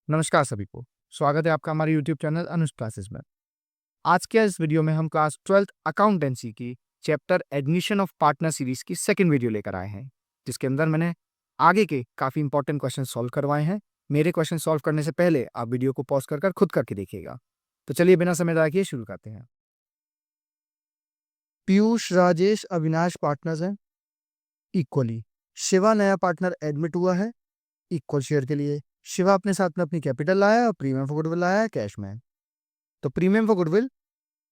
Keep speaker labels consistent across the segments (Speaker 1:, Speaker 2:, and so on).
Speaker 1: नमस्कार सभी को। स्वागत है आपका हमारे YouTube चैनल अनुज क्लासेस में। आज के इस वीडियो में हम क्लास 12th अकाउंटेंसी की chapter admission of partner series की सेकंड वीडियो लेकर आए हैं, जिसके अंदर मैंने आगे के काफ़ी इंपॉर्टेंट क्वेश्चन सॉल्व करवाए हैं। मेरे क्वेश्चन सॉल्व करने से पहले आप वीडियो को पॉज कर खुद करके देखिएगा। तो चलिए बिना समय जाए किए शुरू करते हैं। पीयूष, राजेश, अविनाश पार्टनर्स हैं इक्वली। शिवा नया पार्टनर एडमिट हुआ है इक्वल शेयर के लिए। शिवा अपने साथ में अपनी कैपिटल लाया है और प्रीमियम फॉर गुडविल लाया है कैश में। तो प्रीमियम फॉर गुडविल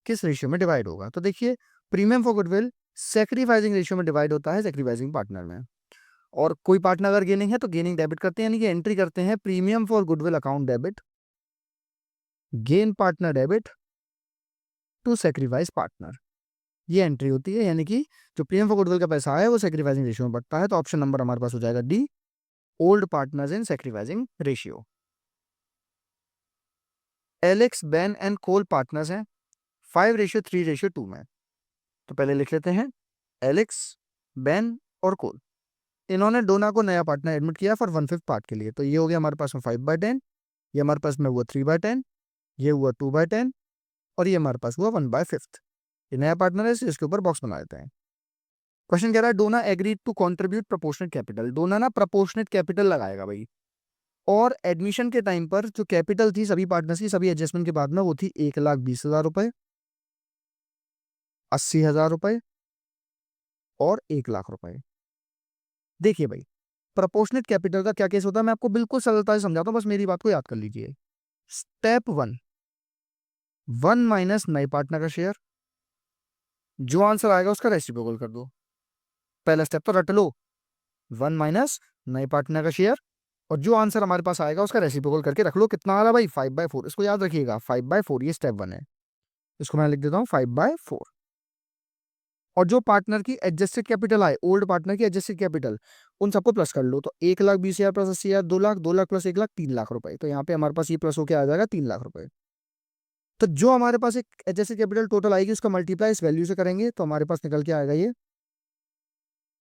Speaker 1: किस रेशियो में डिवाइड होगा? तो देखिए, premium for goodwill sacrificing ratio में डिवाइड होता है सैक्रिफाइसिंग पार्टनर में। और कोई पार्टनर अगर गेनिंग है तो गेनिंग डेबिट करते हैं, यानी कि एंट्री करते हैं premium for goodwill account debit, gain partner debit to sacrifice partner. ये एंट्री होती है, यानी कि जो प्रीमियम फॉर गुडविल का पैसा है वो सैक्रिफाइसिंग रेशियो में बढ़ता है। तो ऑप्शन नंबर हमारे पास हो जाएगा D, old partners in sacrificing ratio. Alex, Ben and Cole partners हैं 5:3:2 में। तो पहले लिख लेते हैं एलेक्स, बेन और कोल। इन्होंने डोना को नया पार्टनर एडमिट किया फॉर 1/5 पार्ट के लिए। तो ये हो गया हमारे पास में 5/10, ये हमारे पास में हुआ 3/10, ये हुआ 2/10 और ये हमारे पास हुआ 1/5। ये नया पार्टनर है, इसके ऊपर बॉक्स बना देते हैं। क्वेश्चन कह रहा है Dona agreed to contribute proportionate capital. Dona ना प्रोपोर्शनेट कैपिटल लगाएगा भाई, और एडमिशन के टाइम पर जो कैपिटल थी सभी पार्टनर्स की, सभी एडजस्टमेंट के बाद में, वो थी 1,20,000 रुपए, 80,000 रुपए और 1,00,000 रुपए। देखिए भाई, प्रोपोर्शनेट कैपिटल का क्या केस होता है मैं आपको बिल्कुल सरलता से समझाता हूं, बस मेरी बात को याद कर लीजिए। स्टेप 1, 1 माइनस नए पार्टनर का शेयर, जो आंसर आएगा उसका रेसिप्रोकल कर दो। पहला स्टेप तो रट लो, 1 माइनस नए पार्टनर का शेयर, और जो आंसर हमारे पास आएगा उसका रेसिप्रोकल करके रख लो। कितना आ रहा है भाई? 5/4। इसको याद रखिएगा, 5/4। ये स्टेप 1 है, इसको मैं लिख देता हूँ 5/4। और जो पार्टनर की एडजस्टेड कैपिटल आए, ओल्ड पार्टनर की एडजस्टेड कैपिटल, उन सबको प्लस कर लो। तो 1,20,000 प्लस 80,000 2,00,000, 2,00,000 प्लस 1,00,000 3,00,000 रुपए। तो यहाँ पे हमारे पास ये प्लस होकर आ जाएगा 3,00,000 रुपए। तो जो हमारे पास एक एडजस्टेड कैपिटल टोटल आएगी उसका मल्टीप्लाई इस वैल्यू से करेंगे तो हमारे पास निकल के आएगा ये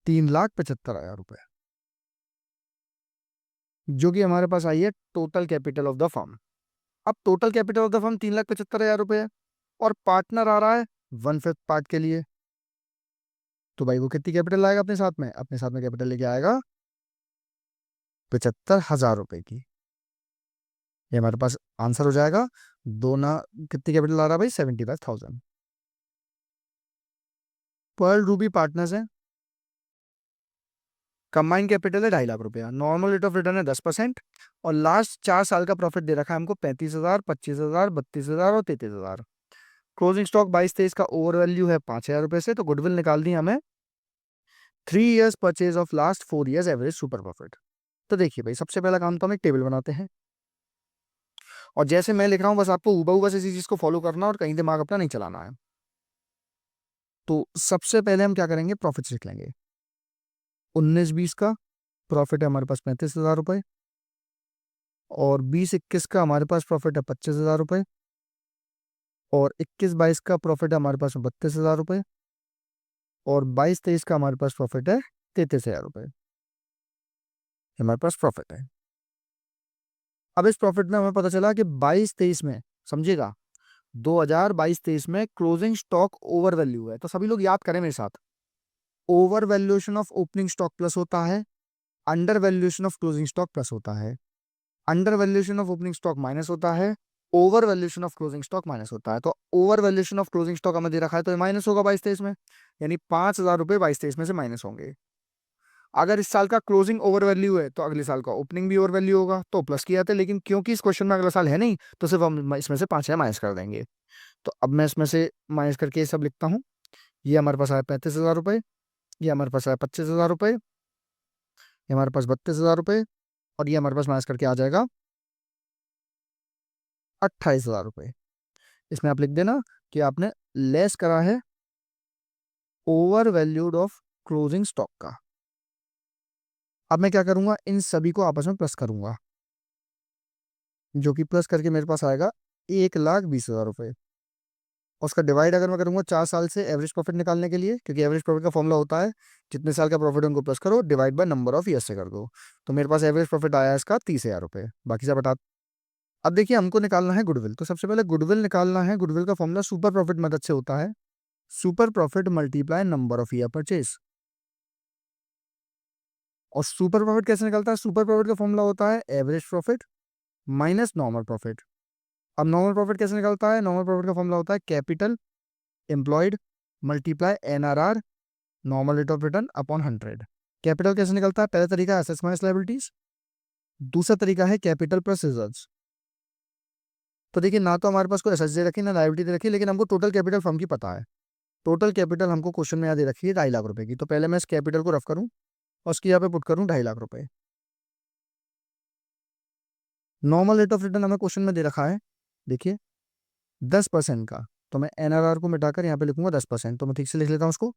Speaker 1: 3,75,000 रुपए, जो कि हमारे पास आई है total capital of the firm. अब total capital of the firm 3,75,000 रुपए है, और पार्टनर आ रहा है 1/5 पार्ट के लिए। तो भाई वो कितनी कैपिटल लाएगा अपने साथ में? अपने साथ में कैपिटल लेके आएगा 75,000 रुपए की। ये हमारे पास आंसर हो जाएगा। दोना कितनी कैपिटल आ रहा है भाई? 75,000। पर्ल रूबी पार्टनर्स हैं, कंबाइंड कैपिटल है 2.5 लाख रुपया, नॉर्मल रेट ऑफ रिटर्न है 10%, और लास्ट 4 साल का प्रॉफिट दे रखा है हमको 35,000, 25,000, 32,000 और 33,000। क्लोजिंग स्टॉक 22-23 का ओवर वैल्यू है 5,000 रुपए से। तो गुडविल निकाल दी हमें 3 years purchase of last 4 years average super profit. तो देखिए भाई, सबसे पहला काम तो हम एक टेबल बनाते हैं, और जैसे मैं लिख रहा हूँ बस आपको हूबहू बस इसी चीज को फॉलो करना और कहीं दिमाग अपना नहीं चलाना है। तो सबसे पहले हम क्या करेंगे, प्रॉफिट लिख लेंगे। 19-20 का प्रॉफिट है हमारे पास 35,000 रुपए, और 20-21 का हमारे पास प्रॉफिट है 25,000 रुपए, और 21-22 का प्रॉफिट है हमारे पास 32,000 रुपए, और 22-23 का हमारे पास प्रॉफिट है 33,000 रुपए। हमारे पास प्रॉफिट है। अब इस प्रॉफिट में हमें पता चला कि 22-23 में, समझिएगा, 2022-23 में क्लोजिंग स्टॉक ओवर वैल्यू है। तो सभी लोग याद करें मेरे साथ, over valuation of opening stock plus होता है, under valuation of closing stock plus होता है, under valuation of opening stock minus होता है, over valuation of closing stock minus होता है। तो over valuation of closing stock हमें दे रखा है तो माइनस होगा 22-23 में, यानी 5,000 रुपए 22-23 में से माइनस होंगे। अगर इस साल का क्लोजिंग ओवर वैल्यू है तो अगले साल का ओपनिंग भी ओवर वैल्यू होगा, तो प्लस किया जाता है। लेकिन क्योंकि इस क्वेश्चन में अगला साल है नहीं, तो सिर्फ हम इसमें से 5,000 माइनस कर देंगे। तो अब मैं इसमें से माइनस करके ये सब लिखता हूँ। ये हमारे पास आया 35,000 रुपए, ये हमारे पास आया 25,000 रुपए, ये हमारे पास 32,000 रुपए, और ये हमारे पास माइनस करके आ जाएगा 28,000 रुपए। इसमें आप लिख देना कि आपने लेस करा है over valued of closing stock का। अब मैं क्या करूंगा, इन सभी को आपस में प्लस करूंगा, जो कि प्लस करके मेरे पास आएगा 1,20,000 रुपए। उसका डिवाइड अगर मैं करूंगा 4 साल से एवरेज प्रॉफिट निकालने के लिए, क्योंकि एवरेज प्रॉफिट का फॉर्मूला होता है जितने साल का प्रॉफिट उनको प्लस करो divide by number of years से कर दो। तो मेरे पास एवरेज प्रॉफिट आया इसका 30,000 रुपए। बाकी सब बता अब देखिए हमको निकालना है गुडविल, तो सबसे पहले गुडविल निकालना है। गुडविल का फॉर्मूला सुपर प्रॉफिट मदद से होता है, super profit multiply number of year purchase. और सुपर प्रॉफिट कैसे निकलता है? सुपर प्रॉफिट का फॉर्मूला होता है average profit minus normal profit. अब नॉर्मल प्रॉफिट कैसे निकलता है? नॉर्मल प्रॉफिट का फॉर्मूला होता है capital employed multiply NRR normal rate of return upon 100। Capital कैसे निकलता है? पहला तरीका एसेट्स माइनस लायबिलिटीज, दूसरा तरीका है कैपिटल प्लस रिजर्व्स। तो देखिए ना तो हमारे पास कोई एसेट्स दे रखी ना लायबिलिटी दे रखी, लेकिन हमको टोटल कैपिटल फर्म की पता है। टोटल कैपिटल हमको क्वेश्चन में यहाँ दे रखी है 2.5 लाख रुपए की। तो पहले मैं इस कैपिटल को रफ करूँ और उसकी यहाँ पे पुट करूँ 2.5 लाख रुपए। नॉर्मल रेट ऑफ रिटर्न हमें क्वेश्चन में दे रखा है, देखिए 10% का। तो मैं एनआरआर को मिटाकर यहाँ पे लिखूंगा 10%। तो मैं ठीक से लिख लेता हूँ उसको।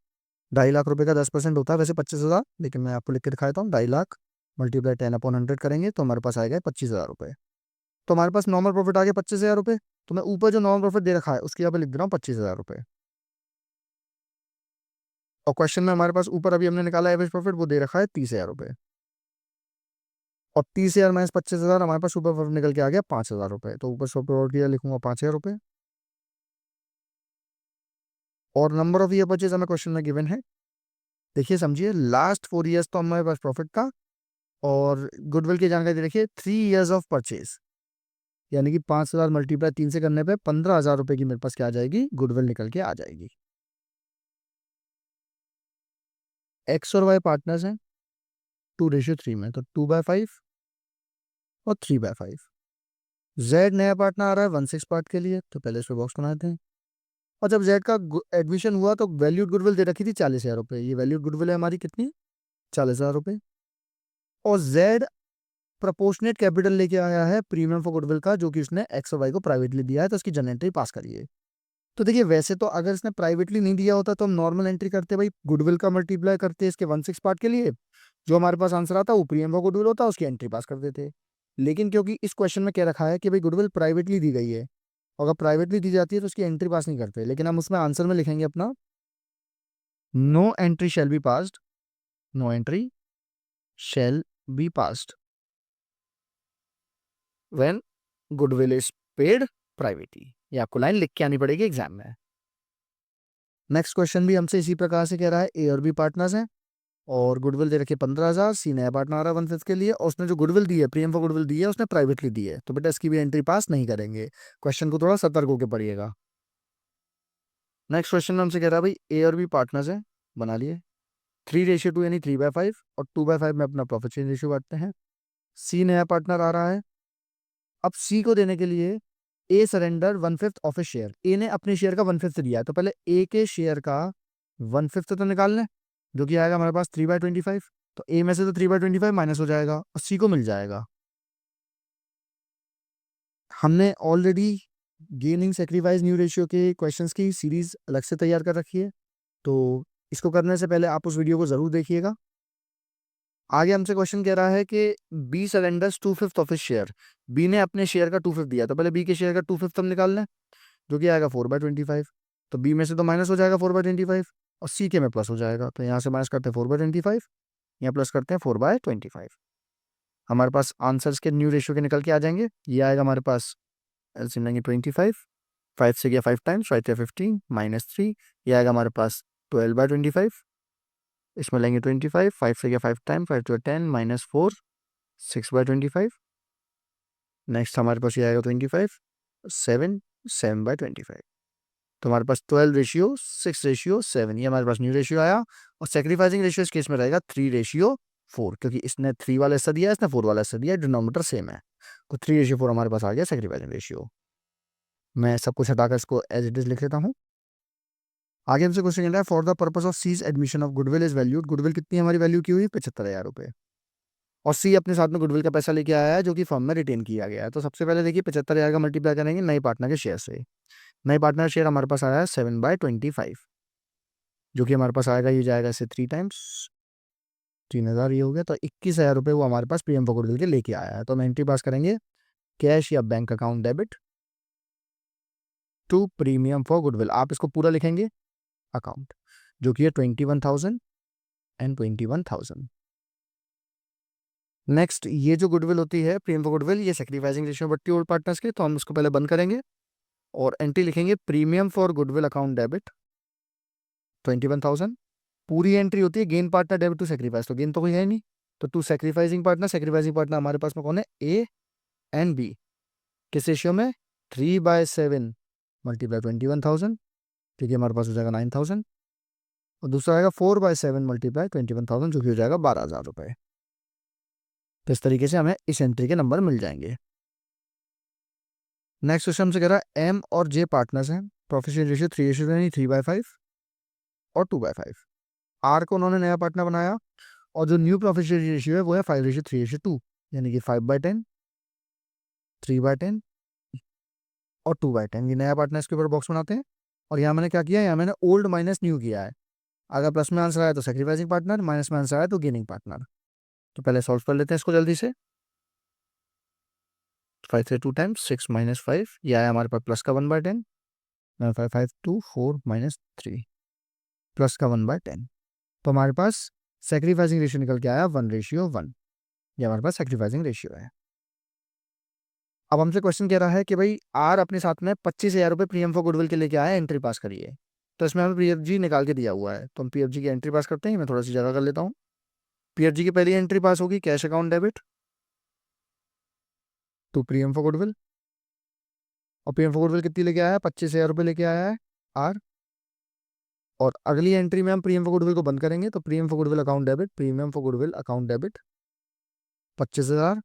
Speaker 1: 2.5 लाख रुपए का 10% होता है वैसे 25,000, लेकिन मैं आपको लिख के दिखाता हूँ। 2.5 लाख मल्टीप्लाई 10/100 करेंगे तो हमारे पास आएगा 25,000 रुपये। तो हमारे पास नॉर्मल प्रॉफिट आ गया 25,000 रुपये। तो मैं ऊपर जो नॉर्मल प्रॉफिट दे रखा है उसकी यहाँ पे लिख दे रहा हूँ 25,000 रुपये। और क्वेश्चन में हमारे पास ऊपर अभी हमने निकाला एवरेज प्रॉफिट, वो दे रखा है 30,000 रुपये। और 30,000 माइनस 25,000 हमारे पास सुपर प्रॉफिट निकल के आ गया 5,000 रुपये। तो ऊपर सुपर प्रॉफिट लिखूंगा 5,000 रुपये। और नंबर ऑफ ईयर परचेज हमें क्वेश्चन में गिवन है। देखिए समझिए, लास्ट 4 ईयर्स तो हमारे पास प्रॉफिट था। और गुडविल की जानकारी देखिए 3 ईयर्स ऑफ परचेज, यानी कि 5,000 मल्टीप्लाई 3 से करने पे 15,000 रुपये की मेरे पास क्या आ जाएगी? गुडविल निकल के आ जाएगी। एक्स और वाई पार्टनर्स हैं 2:3 में, तो 2/5 और 3/5। जेड नया पार्टनर आ रहा है 1/6 पार्ट के लिए, तो पहले इस पे बॉक्स बनाते हैं। और जब जेड का एडमिशन हुआ तो वैल्यूड गुडविल दे रखी थी 40,000 रुपये। ये वैल्यूड गुडविल है हमारी कितनी? 40,000 रुपये। और जेड प्रोपोर्शनेट कैपिटल लेके आया है प्रीमियम फॉर गुडविल का, जो कि उसने एक्स और वाई को प्राइवेटली दिया है, तो उसकी जर्नल एंट्री पास करिए। तो देखिए वैसे तो अगर इसने प्राइवेटली नहीं दिया होता तो हम नॉर्मल एंट्री करते भाई, गुडविल का मल्टीप्लाई करते इसके 1/6 पार्ट के लिए, जो हमारे पास आंसर आता वो प्रीमियम फॉर गुडविल होता, उसकी एंट्री पास कर देते। लेकिन क्योंकि इस क्वेश्चन में क्या रखा है कि भाई गुडविल प्राइवेटली दी गई है, और अगर प्राइवेटली दी जाती है तो उसकी एंट्री पास नहीं करते, लेकिन हम उसमें आंसर में लिखेंगे अपना no entry shall be passed, no entry shall be passed when goodwill is paid privately. ये आपको लाइन लिख के आनी पड़ेगी एग्जाम में। नेक्स्ट क्वेश्चन भी हमसे इसी प्रकार से कह रहा है, ए और बी पार्टनर्स हैं और गुडविल दे रखी 15,000, सी नया पार्टनर आ रहा है 1/5 के लिए, और उसने जो गुडविल दी है प्रीमियम फॉर गुडविल दी है उसने प्राइवेटली दी है, तो बेटा इसकी भी एंट्री पास नहीं करेंगे। क्वेश्चन को थोड़ा सतर्क होकर पढ़िएगा। नेक्स्ट क्वेश्चन में हमसे कह रहा है भाई ए और बी पार्टनर्स हैं, बना लिए 3:2 यानी 3/5, और 2/5 में अपना प्रॉफिट शेयरिंग रेशियो बांटते हैं। सी नया पार्टनर आ रहा है। अब सी को देने के लिए ए सरेंडर 1/5 ऑफ ए शेयर, ए ने अपने शेयर का 1/5 दिया है, तो पहले ए के शेयर का 1/5 तो निकाल लें, जो कि आएगा हमारे पास 3/25। तो ए में से तो 3/25 माइनस हो जाएगा और सी को मिल जाएगा। हमने already gaining sacrifice new ratio के क्वेश्चंस की सीरीज अलग से तैयार कर रखी है, तो इसको करने से पहले आप उस वीडियो को जरूर देखिएगा। आगे हमसे क्वेश्चन कह रहा है कि B surrenders 2/5 of his share, B ने अपने शेयर का 2/5 दिया, तो पहले बी के शेयर का 2/5 हम निकाल लें, जो कि आएगा 4/25। तो बी में से तो माइनस हो जाएगा 4/25, और सी के में प्लस हो जाएगा, तो यहाँ से माइनस करते हैं 4/25, यहाँ प्लस करते हैं 4/25। हमारे पास आंसर्स के न्यू रेशियो के निकल के आ जाएंगे। ये आएगा हमारे पास एलसीएम लेंगे 25, 5 से गया 5 टाइम्स, 5 15 -3, ये आएगा हमारे पास 12/25। इसमें लेंगे 25, 5 से गया 5 टाइम, 5 to 10 -4, 6/25। नेक्स्ट हमारे पास ये आएगा 25, 7, 7/25। तो हमारे पास 12:6:7, ये हमारे पास न्यू रेशियो आया। और सेक्रीफाइसिंग रेशियो इस केस में रहेगा 3:4, क्योंकि इसने 3 वाला हिस्सा दिया, इसने 4 वाला हिस्सा दिया, डिनोमिनेटर सेम है, तो 3:4 हमारे पास आ गया सेक्रीफाइसिंग रेशियो। मैं सब कुछ हटाकर इसको एज इट इज लिख लेता हूँ। आगे हमसे क्वेश्चन कहता है for the purpose of Z's admission of goodwill is valued, goodwill कितनी हमारी वैल्यू की हुई? 75,000 रुपये। और सी अपने साथ में गुडविल का पैसा लेके आया है, जो कि फर्म में रिटेन किया गया है। तो सबसे पहले देखिए 75,000 का मल्टीप्लाई करेंगे नए पार्टनर के शेयर से। नए पार्टनर शेयर हमारे पास आया है 7/25, जो कि हमारे पास आएगा, ये जाएगा इसे 3 टाइम्स, 3,000 ये हो गया, तो 21,000 रुपये वो हमारे पास प्रीमियम फॉर गुडविल के लेके आया है। तो हम एंट्री पास करेंगे कैश या bank account debit to premium for goodwill. आप इसको पूरा लिखेंगे अकाउंट, जो कि है 21,000 एंड 21,000। नेक्स्ट, ये जो गुडविल होती है, प्रीमियम फॉर गुडविल, ये सेक्रीफाइसिंग रेशियो बढ़ती है ओल्ड पार्टनर्स के, तो हम इसको पहले बंद करेंगे और एंट्री लिखेंगे premium for goodwill account debit 21,000। पूरी एंट्री होती है gain partner debit to sacrifice, तो गेन तो कोई है नहीं, तो टू सेक्रीफाइसिंग पार्टनर हमारे पास में कौन है, ए एंड बी। किस रेशियो में, 3/7 मल्टीप्लाई 21,000, ठीक है, हमारे पास हो जाएगा 9,000। और दूसरा आएगा 4/7 मल्टीप्लाई 21,000, जो कि हो जाएगा 12,000 रुपये। तो इस तरीके से हमें इस एंट्री के नंबर मिल जाएंगे। नेक्स्ट क्वेश्चन हमसे कह रहा है एम और जे पार्टनर्स हैं, प्रॉफिट शेयर रेशियो 3:3 यानी 3/5 और 2/5। आर को उन्होंने नया पार्टनर बनाया और जो न्यू प्रॉफिट शेयर रेशियो है वो है 5:3:2, यानी कि 5/10, 3/10 और 2/10। ये नया पार्टनर इसके ऊपर बॉक्स बनाते हैं। और यहाँ मैंने क्या किया है, यहाँ मैंने ओल्ड माइनस न्यू किया है। अगर प्लस में आंसर आया तो सेक्रीफाइसिंग पार्टनर, माइनस में आंसर आया तो गेनिंग पार्टनर। तो पहले सॉल्व कर लेते हैं इसको जल्दी से। 5 से 2 टाइम्स 6 - 5, ये आया हमारे पास प्लस का 1/10, 5 5 2 4 - 3 प्लस का 1/10। तो हमारे पास सेक्रीफाइसिंग रेशियो निकल के आया 1:1। ये हमारे पास सेक्रीफाइसिंग रेशियो है। अब हमसे क्वेश्चन कह रहा है कि भाई आर अपने साथ में 25,000 रुपये प्रीमियम फॉर गुडविल के लेके आया, एंट्री पास करिए। तो इसमें हमें पीएफजी निकाल के दिया हुआ है, तो हम पीएफजी की एंट्री पास करते हैं। मैं थोड़ा सी जगह कर लेता हूँ। पीएफजी की पहली एंट्री पास होगी cash account debit to premium for goodwill. और प्रीमियम फॉर गुडविल कितनी लेके आया है, 25,000 रुपये लेके आया है आर। और अगली एंट्री में हम प्रीमियम फॉर गुडविल को बंद करेंगे, तो premium for goodwill account debit, premium for goodwill account debit 25,000।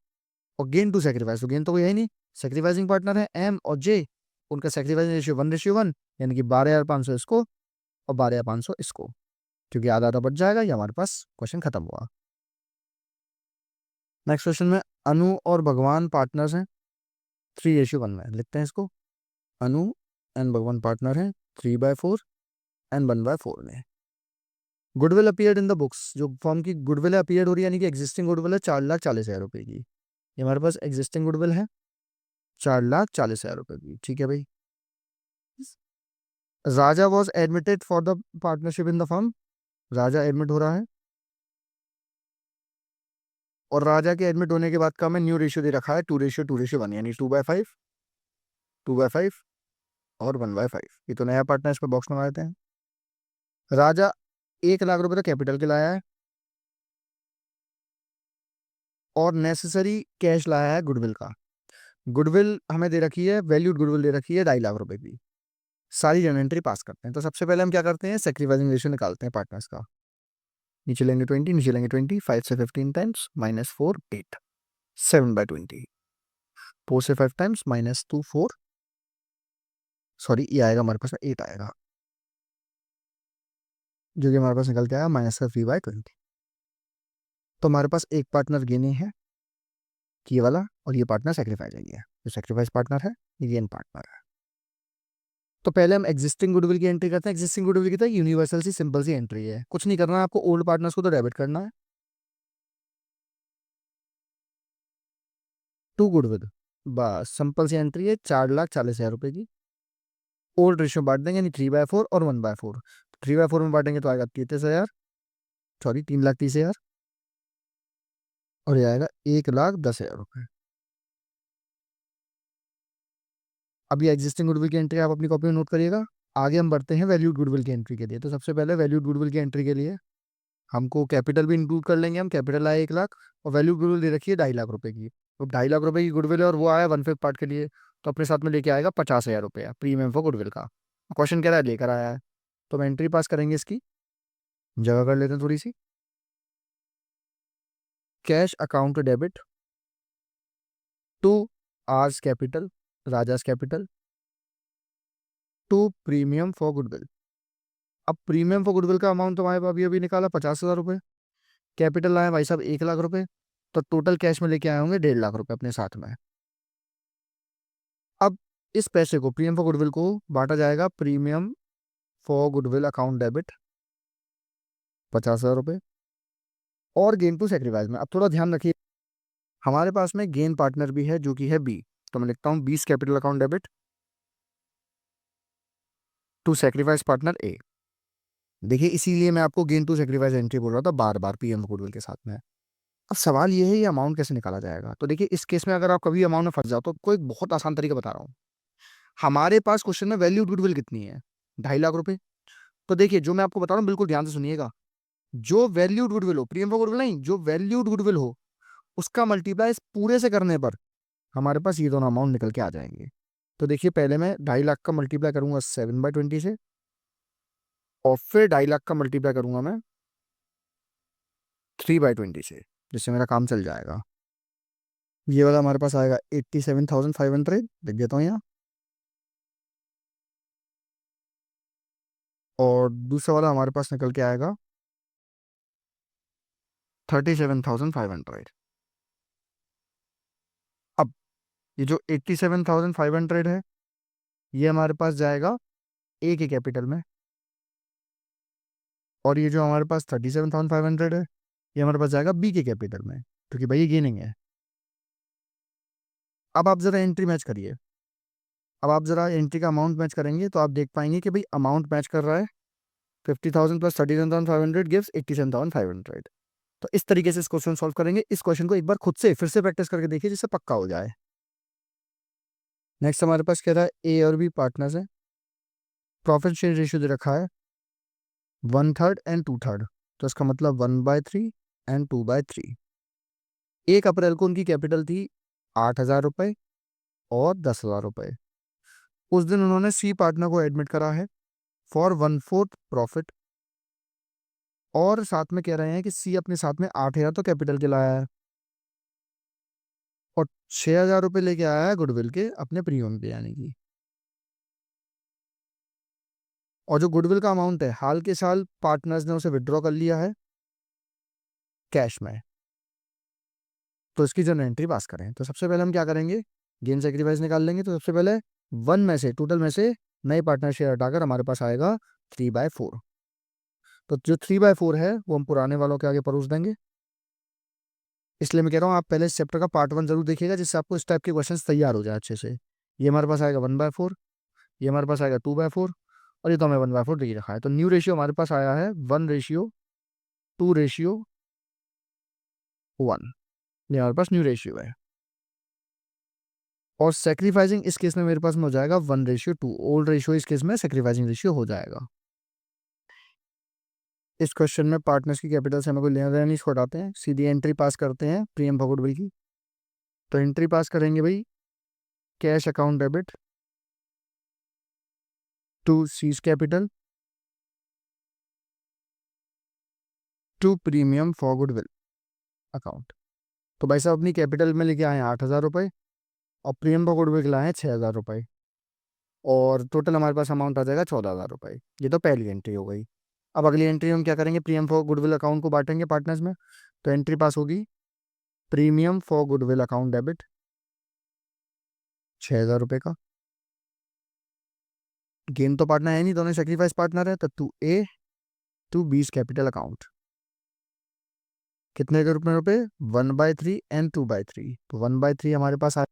Speaker 1: और गेन टू सेक्रीफाइस, तो गेन तो कोई है ही नहीं, सेक्रीफाइसिंग पार्टनर है एम और जे, उनका सेक्रीफाइसिंग रेशियो 1:1, यानी कि 12,500 इसको और 12,500 इसको, क्योंकि आधा आधा बच जाएगा। ये हमारे पास क्वेश्चन खत्म हुआ। नेक्स्ट क्वेश्चन में अनु और भगवान पार्टनर्स हैं, 3:1 में लिखते हैं इसको। अनु एंड भगवान पार्टनर हैं 3/4 एंड 1/4 में। Goodwill appeared in the books, जो फॉर्म की गुडविल अपीयर्ड हो रही है, यानी कि एग्जिस्टिंग गुडविल है 4,40,000 रुपये की। ये हमारे पास एग्जिस्टिंग गुडविल है 4,40,000 रुपये की, ठीक है भाई। Raja was admitted for the partnership in the firm, Raja admit हो रहा है और राजा के एडमिट होने के बाद का हमें न्यू रेशियो दे रखा है 2:2:1, यानी 2/5, 2/5 और 1/5। ये तो नया पार्टनर इस पर बॉक्स मंगा देते हैं। राजा 1,00,000 रुपए का कैपिटल के लाया है और नेसेसरी कैश लाया है गुडविल का। गुडविल हमें दे रखी है, वैल्यूड गुडविल दे रखी है 2.5 लाख रुपए की। सारी जन एंट्री पास करते हैं। तो सबसे पहले हम क्या करते हैं, सेक्रीफाइसिंग रेशियो निकालते हैं पार्टनर्स का। नीचे लेंगे 20, नीचे लेंगे 20, 5 से 15 टाइम्स -4 8, 7/20, 4 से 5 टाइम्स -2 4, सॉरी ये आएगा हमारे पास 8 आएगा, जो कि हमारे पास निकल के आया -3/20। तो हमारे पास एक पार्टनर गेने है ये वाला, और ये पार्टनर सेक्रीफाइस है, ये जो सेक्रीफाइस पार्टनर है ये गेन पार्टनर है। तो पहले हम एग्जिस्टिंग गुडविल की एंट्री करते हैं। एग्जिस्टिंग गुडविल की तो यूनिवर्सल सी सिंपल सी एंट्री है, कुछ नहीं करना है आपको, ओल्ड पार्टनर्स को तो डेबिट करना है टू गुडविल, बस सिंपल सी एंट्री है 4,40,000 रुपए की। ओल्ड रेशियो बांट देंगे, यानी 3/4 और 1/4। 3/4 में बांटेंगे तो आएगा 33,000, सॉरी 3,30,000, और ये आएगा 1,10,000 रुपये। अब ये एग्जिस्टिंग गुडविल की एंट्री आप अपनी कॉपी में नोट करिएगा। आगे हम बढ़ते हैं वैल्यूड गुडविल की एंट्री के लिए। तो सबसे पहले वैल्यूड गुडविल की एंट्री के लिए हमको कैपिटल भी इंक्लूड कर लेंगे। हम कैपिटल आया 1,00,000 और वैल्यू गुडविल दे रखी है 2.5 लाख रुपए की। तो 2.5 लाख रुपए की गुडविल है और वो आया 1/5 पार्ट के लिए, तो अपने साथ में लेके आएगा 50,000 रुपया प्रीमियम फॉर गुडविल का। क्वेश्चन कह रहा है लेकर आया है, तो हम एंट्री पास करेंगे इसकी, जगह कर लेते हैं थोड़ी सी। Cash account debit to R's capital, Raja's capital to premium for goodwill. अब प्रीमियम फॉर गुडविल का अमाउंट तो हमारे पास अभी अभी निकाला 50,000 रुपये, कैपिटल लाए भाई साहब 1,00,000 रुपये, तो टोटल कैश में लेके आए होंगे 1.5 लाख रुपए अपने साथ में। अब इस पैसे को, प्रीमियम फॉर गुडविल को बांटा जाएगा premium for goodwill account debit 50,000 रुपये और गेन टू सेक्रीफाइस में। अब थोड़ा ध्यान रखिए, हमारे पास में गेन पार्टनर भी है जो कि है बी, तो मैं लिखता हूँ 20 capital account debit to sacrifice partner A. देखिए इसीलिए मैं आपको गेन टू सेक्रीफाइस एंट्री बोल रहा था बार बार पीएम गुडविल के साथ में। अब सवाल ये है ये अमाउंट कैसे निकाला जाएगा। तो देखिए इस केस में अगर आप कभी अमाउंट में फंस जाओ तो आपको एक बहुत आसान तरीका बता रहा हूँ। हमारे पास क्वेश्चन में वैल्यूड गुडविल कितनी है, 2.5 लाख रुपए। तो देखिए जो मैं आपको बता रहा हूँ बिल्कुल ध्यान से सुनिएगा। जो वैल्यूड गुडविल हो, प्रीमियम फॉर गुडविल नहीं, जो वैल्यूड गुडविल हो उसका मल्टीप्लाई इस पूरे से करने पर हमारे पास ये दोनों अमाउंट निकल के आ जाएंगे। तो देखिए पहले मैं 2.5 लाख का मल्टीप्लाई करूंगा 7/20 से, और फिर 2.5 लाख का मल्टीप्लाई करूंगा मैं 3/20 से, जिससे मेरा काम चल जाएगा। ये वाला हमारे पास आएगा 87,500, लिख देता हूँ यहाँ। और दूसरा वाला हमारे पास निकल के आएगा 37,500। अब ये जो 87,500 है ये हमारे पास जाएगा ए के कैपिटल में, और ये जो हमारे पास 37,500 है ये हमारे पास जाएगा बी के कैपिटल में, क्योंकि भाई ये गेनिंग है। अब आप जरा एंट्री मैच करिए। अब आप जरा एंट्री का अमाउंट मैच करेंगे तो आप देख पाएंगे कि भाई अमाउंट मैच कर रहा है। 50,000 प्लस 37,500 गिव्स 87,500। तो इस तरीके से इस क्वेश्चन सॉल्व करेंगे। इस क्वेश्चन को एक बार खुद से फिर से प्रैक्टिस करके देखिए जिससे पक्का हो जाए। नेक्स्ट हमारे पास क्या था, ए और बी पार्टनर्स है, प्रॉफिट शेयर रेशियो दे रखा है 1/3 एंड 2/3। तो इसका मतलब 1/3 एंड 2/3। 1 अप्रैल को उनकी कैपिटल थी 8,000 रुपये और 10,000 रुपये। उस दिन उन्होंने सी पार्टनर को एडमिट करा है फॉर 1/4 प्रॉफिट, और साथ में कह रहे हैं कि सी अपने साथ में 8,000 तो कैपिटल के लाया है और 6,000 रुपये लेके आया है गुडविल के अपने प्रीमियम पे, यानी कि। और जो गुडविल का अमाउंट है हाल के साल पार्टनर्स ने उसे विड्रॉ कर लिया है कैश में। तो इसकी जनरल एंट्री पास करें तो सबसे पहले हम क्या करेंगे, गेन सेक्रीफाइस निकाल लेंगे। तो सबसे पहले वन में से, टोटल में से नए पार्टनर शेयर हटाकर हमारे पास आएगा 3/4। तो जो 3/4 है वो हम पुराने वालों के आगे परोस देंगे। इसलिए मैं कह रहा हूँ आप पहले इस चैप्टर का पार्ट 1 जरूर देखिएगा जिससे आपको इस टाइप के क्वेश्चन तैयार हो जाए अच्छे से। ये हमारे पास आएगा 1/4, ये हमारे पास आएगा 2/4, और ये तो हमें 1/4 दे ही रखा है। तो न्यू रेशियो हमारे पास आया है 1:2:1। ये हमारे पास न्यू रेशियो है। और सेक्रीफाइसिंग इस केस में मेरे पास में हो जाएगा 1:2। ओल्ड रेशियो इस केस में सेक्रीफाइसिंग रेशियो हो जाएगा। इस क्वेश्चन में पार्टनर्स की कैपिटल से हमें कोई लेना देना नहीं, इसको हटाते हैं, सीधी एंट्री पास करते हैं प्रीमियम फॉर गुडविल की। तो एंट्री पास करेंगे भाई, cash account debit to seize capital to premium for goodwill account. तो भाई साहब अपनी कैपिटल में लेके आए हैं 8,000 रुपये और प्रीमियम फॉर गुडविल के लाए हैं 6,000 रुपये, और टोटल हमारे पास अमाउंट आ जाएगा 14,000 रुपये। ये तो पहली एंट्री हो गई। अब अगली एंट्री हम क्या करेंगे, प्रीमियम फॉर गुडविल अकाउंट को बांटेंगे पार्टनर्स में। तो एंट्री पास होगी premium for goodwill account debit 6,000 रुपये का। गेन तो पार्टनर है नहीं, दोनों सेक्रीफाइस पार्टनर है। तो to A to B's capital account कितने के रूप में रुपए, 1/3 एंड 2/3। तो 1/3 हमारे पास आए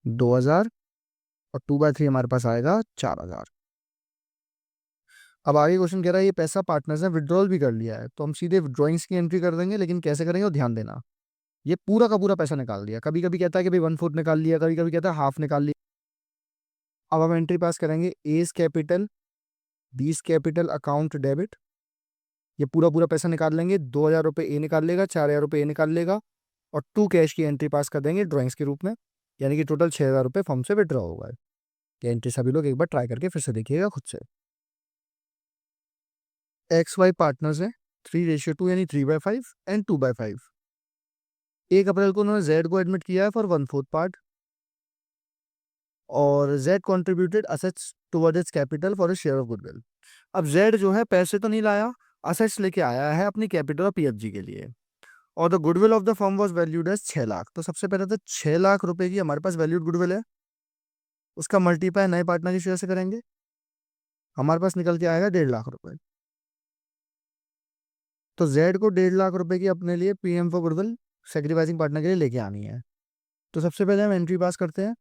Speaker 1: 2,000 और 2/3 हमारे पास आएगा 4,000। अब आगे क्वेश्चन कह रहा है ये पैसा पार्टनर्स ने विड्रॉल भी कर लिया है, तो हम सीधे विड्रॉइंग्स की एंट्री कर देंगे, लेकिन कैसे करेंगे वो ध्यान देना। ये पूरा का पूरा पैसा निकाल दिया, कभी कभी कहता है कि भाई 1/4 निकाल लिया, कभी कभी कहता है हाफ निकाल लिया। अब हम एंट्री पास करेंगे एस कैपिटल बीस कैपिटल अकाउंट डेबिट। ये पूरा पूरा पैसा निकाल लेंगे, 2,000 रुपये ए निकाल लेगा, 4,000 रुपये ए निकाल लेगा, और टू कैश की एंट्री पास कर देंगे ड्राइंग्स के रूप में, यानी कि टोटल 6,000 रुपये फॉर्म से विड्रॉ होगा। ये एंट्री सभी लोग एक बार ट्राई करके फिर से देखिएगा खुद से। एक्स वाई पार्टनर्स हैं 3:2 यानी 3/5 एंड 2/5। 1 अप्रैल को उन्होंने जेड को एडमिट किया है फॉर 1/4 पार्ट, और Z contributed assets toward it's capital for share of goodwill. अब जेड जो है पैसे तो नहीं लाया, असेट्स लेके आया है अपनी कैपिटल और पीएफजी के लिए, और the goodwill of the firm was valued as 6 lakh. तो सबसे पहले तो 6 लाख रुपए की हमारे पास वैल्यूड गुडविल है, उसका मल्टीप्लाई नए पार्टनर की शेयर से करेंगे, हमारे पास निकल के आएगा 1.5 लाख रुपए। तो जेड को 1.5 लाख रुपए की अपने लिए PM for goodwill sacrificing partner के लिए लेके आनी है। तो सबसे पहले हम एंट्री पास करते हैं।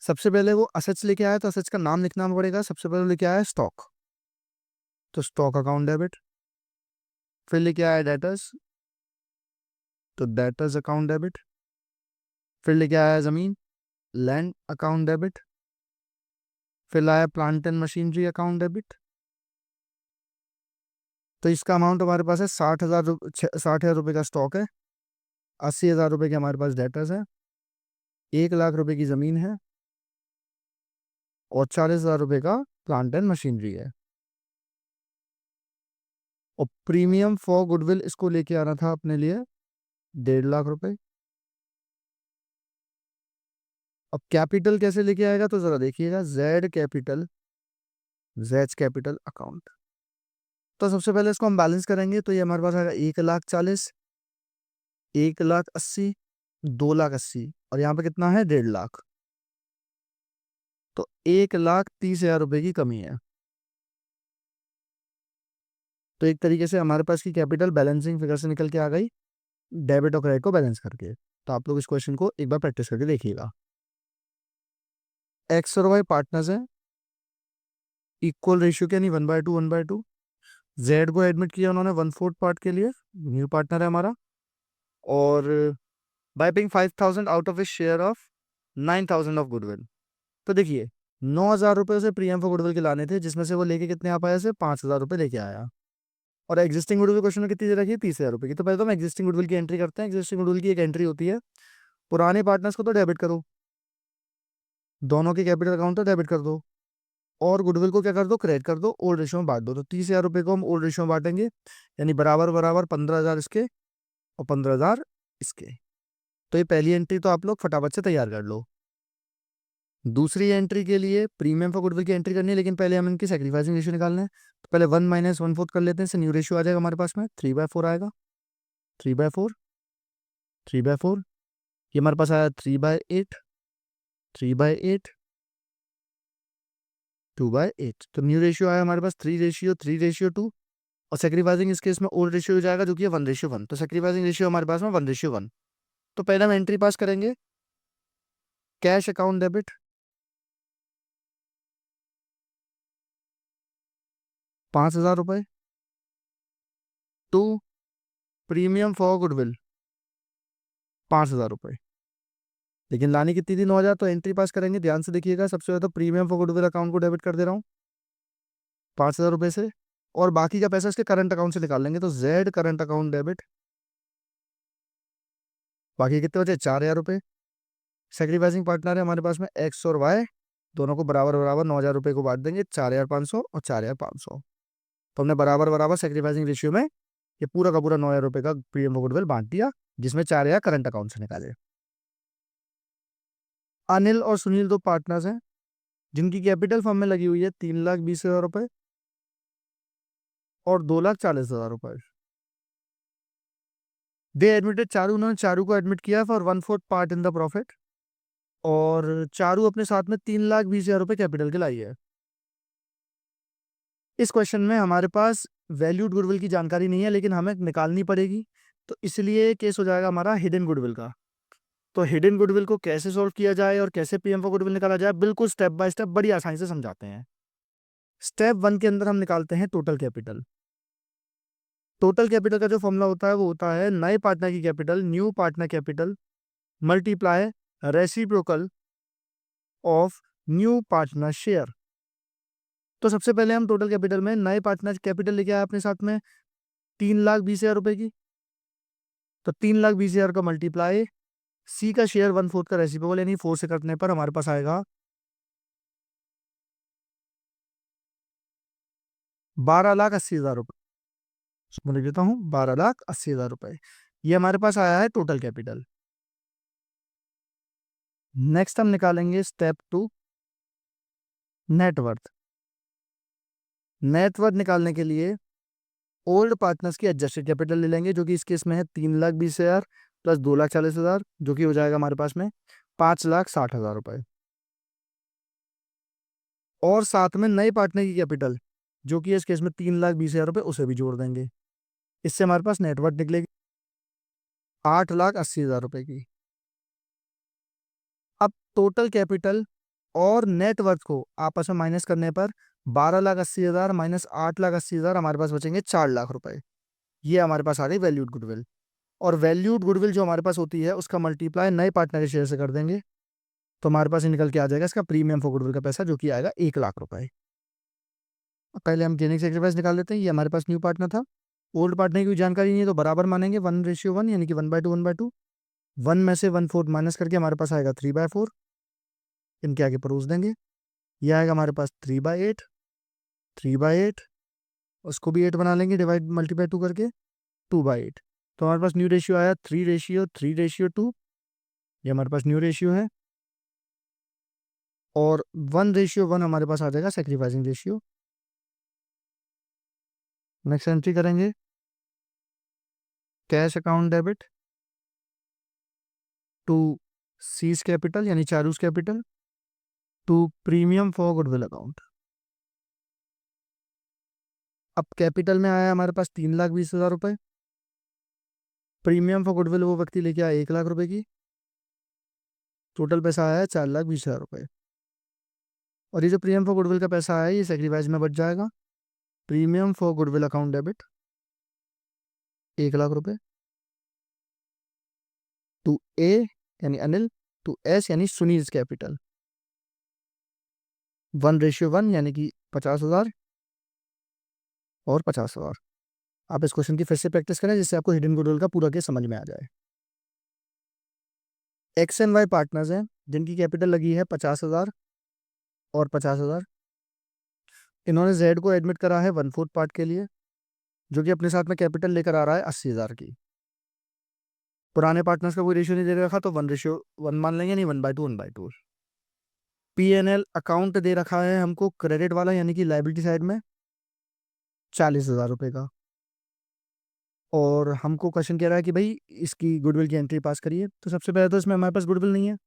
Speaker 1: सबसे पहले वो असेट्स लेके आया तो असेट्स का नाम लिखना पड़ेगा। सबसे पहले लेके आया स्टॉक, तो स्टॉक अकाउंट डेबिट। फिर लेके आया डेटर्स, तो डेटर्स अकाउंट डेबिट। फिर लेके आया ज़मीन, लैंड अकाउंट डेबिट। फिर लाया plant and machinery account debit. तो इसका अमाउंट हमारे पास है 60,000, 60,000 रुपये का स्टॉक है, 80,000 रुपये के हमारे पास डेटर्स है, 1 लाख रुपए की ज़मीन है और 40,000 रुपये का प्लांट एंड मशीनरी है। और प्रीमियम फॉर गुडविल इसको लेके आना था अपने लिए 1.5 लाख रुपए। अब कैपिटल कैसे लेके आएगा तो जरा देखिएगा, जेड कैपिटल अकाउंट। तो सबसे पहले इसको हम बैलेंस करेंगे तो ये हमारे पास आएगा 1,40,000, 1,80,000, 2,80,000 और यहाँ पे कितना है 1.5 लाख। तो 1,30,000 रुपये की कमी है। तो एक तरीके से हमारे पास की कैपिटल बैलेंसिंग फिगर से निकल के आ गई, डेबिट और क्रेडिट को बैलेंस करके। तो आप लोग इस क्वेश्चन को एक बार प्रैक्टिस करके देखिएगा। एक्स और वाई पार्टनर्स हैं, इक्वल रेशियो के, यानी 1/2 1/2। जेड को एडमिट किया उन्होंने 1/4 पार्ट के लिए, न्यू पार्टनर है हमारा। और bye paying 5,000 out of A share of 9,000 of goodwill. तो देखिए 9,000 रुपये से प्रीमियम फॉर गुडविल के लाने थे, जिसमें से वो लेके कितने आ पाया से 5,000 रुपये लेके आया। और एग्जिस्टिंग गुडविल क्वेश्चन में कितनी दे रखी है 30,000 रुपये की। तो पहले तो हम एग्जिस्टिंग गुडविल की एंट्री करते हैं। एग्जिस्टिंग गुडविल की एक एंट्री होती है, पुराने पार्टनर्स को तो डेबिट करो, दोनों के कैपिटल अकाउंट तो डेबिट कर दो, और गुडविल को क्या कर दो, क्रेडिट कर दो, ओल्ड रेशियो में बांट दो। तो 30,000 रुपये को हम ओल्ड रेशियो में बांटेंगे, यानी बराबर बराबर 15,000 इसके और 15,000 इसके। तो ये पहली एंट्री तो आप लोग फटाफट से तैयार कर लो। दूसरी एंट्री के लिए प्रीमियम फॉर गुडविल की एंट्री करनी है, लेकिन पहले हम इनकी सेक्रीफाइसिंग रेशियो निकालना है। तो पहले 1 - 1/4 कर लेते हैं, इससे न्यू रेशियो आ जाएगा हमारे पास में 3/4 आएगा। 3/4, 3/4, ये हमारे पास आया 3/8, 3/8, 2/8। तो न्यू रेशियो आया हमारे पास 3:3:2। और सेक्रीफाइसिंग इस केस में ओल्ड रेशियो हो जाएगा जो कि है 1:1। तो सेक्रीफाइसिंग रेशियो हमारे पास में 1:1। तो पहले हम एंट्री पास करेंगे, कैश अकाउंट डेबिट 5,000 रुपये टू प्रीमियम फॉर गुडविल 5,000 रुपये। लेकिन लानी कितनी थी 9,000। तो एंट्री पास करेंगे, ध्यान से देखिएगा। सबसे पहले तो प्रीमियम फॉर गुडविल अकाउंट को डेबिट कर दे रहा हूँ 5,000 रुपये से, और बाकी का पैसा इसके करंट अकाउंट से निकाल लेंगे। तो जेड करंट अकाउंट डेबिट, बाकी कितने बचे 4,000 रुपये। सेक्रीफाइसिंग पार्टनर है हमारे पास में एक्स और वाई, दोनों को बराबर बराबर 9,000 रुपये को बांट देंगे, 4,500 और 4,500। तो हमने बराबर बराबर सेक्रीफाइसिंग रेशियो में ये पूरा का पूरा 9,000 रुपये का प्रीमियम गुडविल बांट दिया, जिसमें 4,000 करंट अकाउंट से निकाले। अनिल और सुनील दो पार्टनर्स हैं, जिनकी कैपिटल फर्म में लगी हुई है 3,20,000 रुपये और 2,40,000 रुपये। दे एडमिटेड चारू, उन्होंने चारू को एडमिट किया for 1/4 part in the profit. और चारू अपने साथ में 3,20,000 रुपये कैपिटल के लाई है। इस क्वेश्चन में हमारे पास वैल्यूड गुडविल की जानकारी नहीं है, लेकिन हमें निकालनी पड़ेगी। तो इसलिए केस हो जाएगा हमारा हिडन गुडविल का। तो हिडन गुडविल को कैसे सॉल्व किया जाए और कैसे पीएम फॉर गुडविल निकाला जाए, बिल्कुल स्टेप बाय स्टेप बड़ी आसानी से समझाते हैं। स्टेप 1 के अंदर हम निकालते हैं टोटल कैपिटल। टोटल कैपिटल का जो फॉर्मूला होता है वो होता है नए पार्टनर की capital, new partner capital multiply reciprocal of new partner share. तो सबसे पहले हम टोटल कैपिटल में नए पार्टनर कैपिटल लेके आए अपने साथ में 3,20,000 रुपये की। तो 3,20,000 का मल्टीप्लाई सी का शेयर 1/4 का रेसिप्रोकल, यानी 4 से करने पर हमारे पास आएगा 12,80,000 रुपये। मैं लिख देता हूँ 12,80,000 रुपये। ये हमारे पास आया है टोटल कैपिटल। नेक्स्ट हम निकालेंगे स्टेप 2, नेटवर्थ। नेटवर्थ निकालने के लिए ओल्ड पार्टनर्स की एडजस्टेड कैपिटल ले लेंगे, जो कि इस केस में है 3,20,000 प्लस 2,40,000, जो कि हो जाएगा हमारे पास में 5,60,000 रुपये। और साथ में नए पार्टनर की कैपिटल, जो कि इस केस में 3,20,000 रुपये, उसे भी जोड़ देंगे। इससे हमारे पास नेटवर्थ निकलेगी 8,80,000 रुपये की। अब टोटल कैपिटल और नेटवर्थ को आपस में माइनस करने पर 12,80,000 माइनस 8,80,000 हमारे पास बचेंगे 4 लाख रुपए। ये हमारे पास आ रही वैल्यूड गुडविल। और वैल्यूड गुडविल जो हमारे पास होती है उसका मल्टीप्लाई नए पार्टनर के शेयर से कर देंगे, तो हमारे पास निकल के आ जाएगा इसका प्रीमियम फॉर गुडविल का पैसा, जो कि आएगा 1 लाख रुपए। पहले हम गेनिंग सेक्रीफाइस निकाल लेते हैं। ये हमारे पास न्यू पार्टनर था, ओल्ड पार्टनर की कोई जानकारी नहीं है तो बराबर मानेंगे 1:1, यानी कि 1/2 1 में से 1/4 माइनस करके हमारे पास आएगा 3/4, इनके आगे परोस देंगे। ये आएगा हमारे पास 3/8, 3/8, उसको भी 8 बना लेंगे, डिवाइड मल्टीप्लाई 2 करके 2/8। तो हमारे पास न्यू रेशियो आया 3:3:2, ये हमारे पास न्यू रेशियो है। और 1:1 हमारे पास आ जाएगा सेक्रीफाइसिंग रेशियो। नेक्स्ट एंट्री करेंगे, cash account debit to seize capital यानी Charu's capital to premium for goodwill account. अब कैपिटल में आया हमारे पास 3,20,000 रुपए, प्रीमियम फॉर गुडविल वो व्यक्ति लेके आया 1 लाख रुपए की, टोटल पैसा आया है 4,20,000 रुपए। और ये जो प्रीमियम फॉर गुडविल का पैसा आया है ये सेक्रीफाइस में बच जाएगा। Premium for goodwill account debit 1 lakh रुपए टू ए यानी अनिल, टू एस यानी सुनील कैपिटल, 1:1 यानी कि 50,000 और 50,000। आप इस क्वेश्चन की फिर से प्रैक्टिस करें जिससे आपको हिडन गुडविल का पूरा केस समझ में आ जाए। एक्स एंड वाई पार्टनर्स हैं जिनकी कैपिटल लगी है 50,000 और 50,000। इन्होंने जेड को एडमिट करा है 1/4 पार्ट के लिए, जो कि अपने साथ में कैपिटल लेकर आ रहा है 80,000 की। पुराने पार्टनर्स का कोई रेशियो नहीं दे रखा तो 1:1 मान लेंगे, नहीं 1/2 1/2। P&L अकाउंट दे रखा है हमको क्रेडिट वाला यानी कि लाइबिलिटी साइड में 40,000 रुपए का, और हमको क्वेश्चन कह रहा है कि भाई इसकी गुडविल की एंट्री पास करिए। तो सबसे पहले तो इसमें हमारे पास गुडविल नहीं है,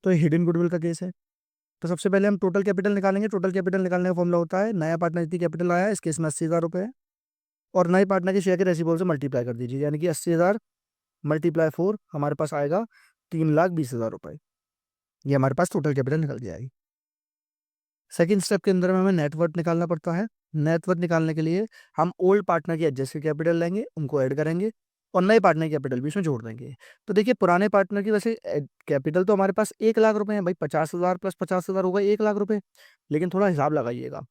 Speaker 1: तो हिडन गुडविल का केस है। तो सबसे पहले हम टोटल कैपिटल निकालेंगे। टोटल कैपिटल निकालने का फॉर्मूला होता है नया पार्टनर जितनी कैपिटल आया है इस केस में 80,000 रुपए है, और नए पार्टनर के शेयर के रेसिपल से मल्टीप्लाई कर दीजिए, यानी कि 80,000 मल्टीप्लाई 4 हमारे पास आएगा 3,20,000 रुपए। ये हमारे पास टोटल कैपिटल निकल के आएगी। सेकंड स्टेप के अंदर में हमें नेटवर्थ निकालना पड़ता है। नेटवर्थ निकालने के लिए हम ओल्ड पार्टनर की एडजस्टेड कैपिटल लेंगे, उनको ऐड करेंगे और नए पार्टनर की कैपिटल भी इसमें जोड़ देंगे। तो देखिए पुराने पार्टनर की वैसे कैपिटल तो हमारे पास 1 लाख रुपए है भाई, 50,000 प्लस 50,000 होगा 1 लाख रुपए। लेकिन थोड़ा हिसाब लगाइएगा,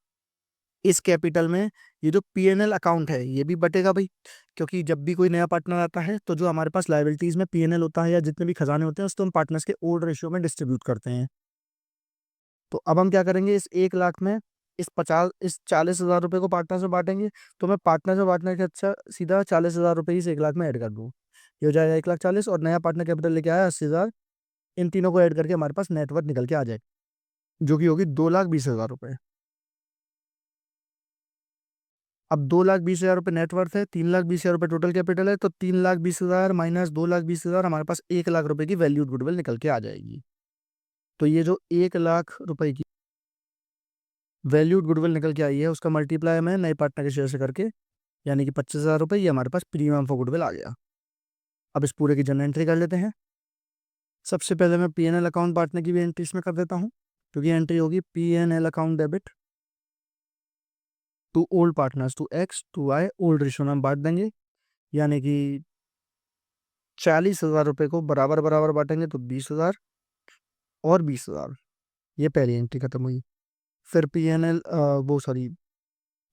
Speaker 1: इस कैपिटल में ये जो P&L अकाउंट है ये भी बटेगा भाई, क्योंकि जब भी कोई नया पार्टनर आता है तो जो हमारे पास लाइबिलिटीज में P&L होता है या जितने भी खजाने होते हैं उसको हम पार्टनर्स के ओल्ड रेशियो में डिस्ट्रीब्यूट करते हैं। तो अब हम क्या करेंगे, इस 1 लाख में इस 40,000 रुपए को पार्टनर में बांटेंगे। तो मैं पार्टनर के अच्छा सीधा 40,000 रुपए इस 1 लाख में ऐड कर दूँ, ये हो जाएगा 1,40,000, और नया पार्टनर कैपिटल लेके आया 80,000। इन तीनों को ऐड करके हमारे पास नेटवर्थ निकल के आ जाए, जो कि होगी 2,20,000 रुपए। अब 2,20,000 रुपये नेटवर्थ है, 3,20,000 रुपये टोटल कैपिटल है, तो 3,20,000 माइनस 2,20,000 हमारे पास 1 लाख रुपए की वैल्यूड गुडविल निकल के आ जाएगी। तो ये जो 1 लाख रुपए की वैल्यूड गुडविल निकल के आई है उसका मल्टीप्लाई में नए पार्टनर के शेयर से करके, यानी कि 25,000 रुपये, ये हमारे पास प्रीमियम फॉर गुडविल आ गया। अब इस पूरे की जनरल एंट्री कर लेते हैं। सबसे पहले मैं P&L अकाउंट पार्टनर की भी एंट्री इसमें कर देता हूँ, क्योंकि एंट्री होगी P&L account debit to old partners to X to Y, old ratio में हम बांट देंगे, यानी कि 40,000 रुपये को बराबर बराबर बांटेंगे तो 20,000 और 20,000। ये पहली एंट्री खत्म हुई। फिर P&L वो सॉरी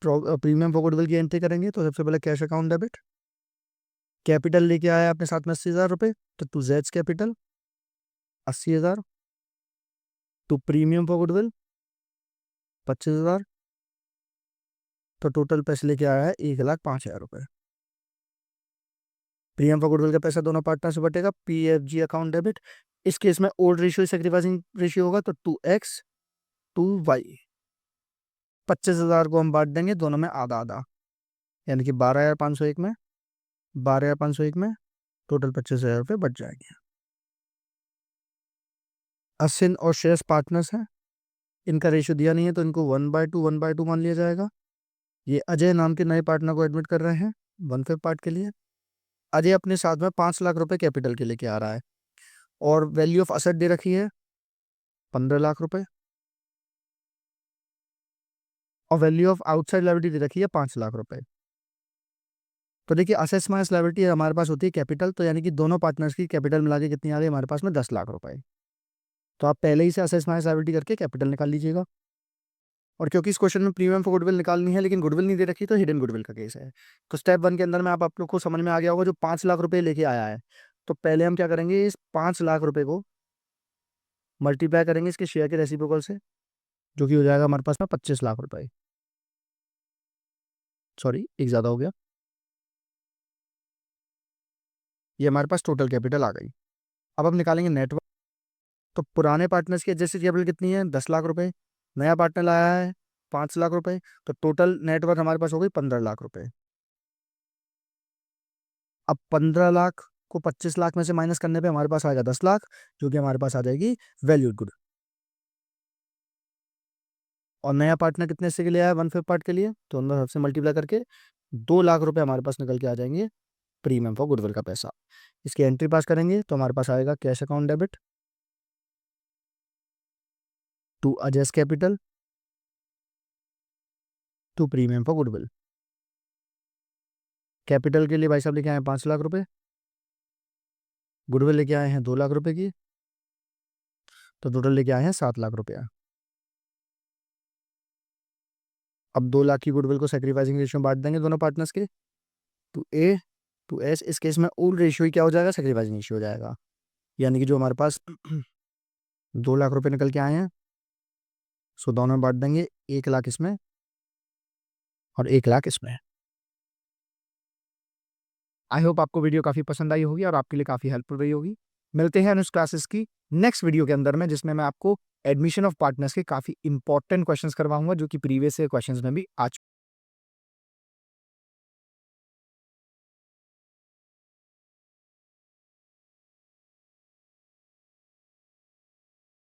Speaker 1: प्रीमियम फॉर गुडविल की एंट्री करेंगे। तो सबसे पहले कैश अकाउंट डेबिट, कैपिटल लेके आया अपने साथ में 80,000 रुपये, तो टू जेड्स capital 80,000, to premium for goodwill 25,000, तो टोटल पैसे लेके आया है 1,05,000 रुपये। प्रीमियम फॉर गुडविल का पैसा दोनों पार्टनर से बटेगा PFG अकाउंट डेबिट। इस केस में ओल्ड रेशियो सेक्रीफाइसिंग रेशियो होगा, तो 2x 2y। 25,000 को हम बांट देंगे दोनों में आधा आधा, यानी कि 12,501 में 12,501 में टोटल 25,000 रुपये बच जाएंगे। असिन और शेयर्स पार्टनर्स हैं, इनका रेशियो दिया नहीं है तो इनको 1/2 मान लिया जाएगा। ये अजय नाम के नए पार्टनर को एडमिट कर रहे हैं 1/5 पार्ट के लिए। अजय अपने साथ में 5 लाख रुपए कैपिटल के लेके आ रहा है, और वैल्यू ऑफ असेट दे रखी है 15 लाख रुपए, और वैल्यू ऑफ आउटसाइड लायबिलिटी दे रखी है 5 लाख रुपए। तो देखिए असेट्स माइनस लायबिलिटी हमारे पास होती है कैपिटल, तो यानी कि दोनों पार्टनर्स की कैपिटल मिला के कितनी आ गई हमारे पास में 10 लाख रुपए। तो आप पहले ही से असेट्स माइनस लायबिलिटी करके कैपिटल निकाल लीजिएगा। और क्योंकि इस क्वेश्चन में प्रीमियम फॉर गुडविल निकालनी है लेकिन गुडविल नहीं दे रखी, तो हिडन गुडविल का केस है। तो स्टेप 1 के अंदर में आप लोग को समझ में आ गया होगा, जो 5 लाख रुपए लेके आया है, तो पहले हम क्या करेंगे, इस 5 लाख रुपए को मल्टीप्लाई करेंगे इसके शेयर के रेसिप्रोकल से, जो कि हो जाएगा हमारे पास में 25 लाख रुपए। सॉरी, एक ज़्यादा हो गया। ये हमारे पास टोटल कैपिटल आ गई। अब हम निकालेंगे नेटवर्क। तो पुराने पार्टनर्स की एडजस्टेड कैपिटल कितनी है, 10 लाख रुपए। नया पार्टनर लाया है 5 लाख रुपए, तो टोटल नेटवर्क हमारे पास हो गई 15 लाख रुपए। अब 15 लाख को 25 लाख में से माइनस करने पे हमारे पास आएगा 10 लाख, जो कि हमारे पास आ जाएगी वैल्यू गुड। और नया पार्टनर कितने से के लिए आया, 1/5 पार्ट के लिए, तो अंदर सबसे मल्टीप्लाई करके 2 लाख रुपए हमारे पास निकल के आ जाएंगे प्रीमियम फॉर गुडविल का पैसा। इसकी एंट्री पास करेंगे तो हमारे पास आएगा cash account debit to adjust capital to premium for goodwill. Capital के लिए भाई साहब लेके आए हैं 5 लाख रुपए, गुडविल लेके आए हैं 2 लाख रुपए की, तो टोटल लेके आए हैं 7 लाख रुपया। अब 2 लाख की गुडविल को सेक्रीफाइसिंग रेशियो में बांट देंगे दोनों पार्टनर्स के, टू ए टू एस। इस केस में ओल्ड रेशियो ही क्या हो जाएगा, सेक्रीफाइसिंग रेशियो हो जाएगा। यानी कि जो हमारे पास 2 लाख रुपए निकल के आए हैं, सो दोनों में बांट देंगे, 1 लाख इसमें और 1 लाख इसमें। आई होप आपको वीडियो काफ़ी पसंद आई होगी और आपके लिए काफ़ी हेल्पफुल रही होगी। मिलते हैं अनुज क्लासेस की नेक्स्ट वीडियो के अंदर में, जिसमें मैं आपको एडमिशन ऑफ पार्टनर्स के काफ़ी इंपॉर्टेंट क्वेश्चंस करवाऊंगा, जो कि प्रीवियस क्वेश्चंस में भी आ